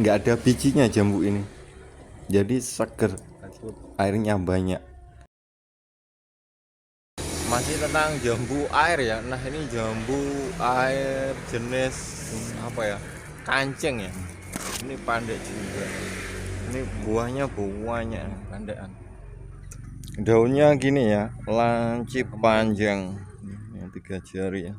nggak ada bijinya jambu ini, jadi seger, airnya banyak. Masih tentang jambu air ya. Nah, ini jambu air jenis apa ya, kancing ya. Ini pandai juga, ini buahnya banyak, pandean. Daunnya gini ya, lancip panjang yang 3 jari ya.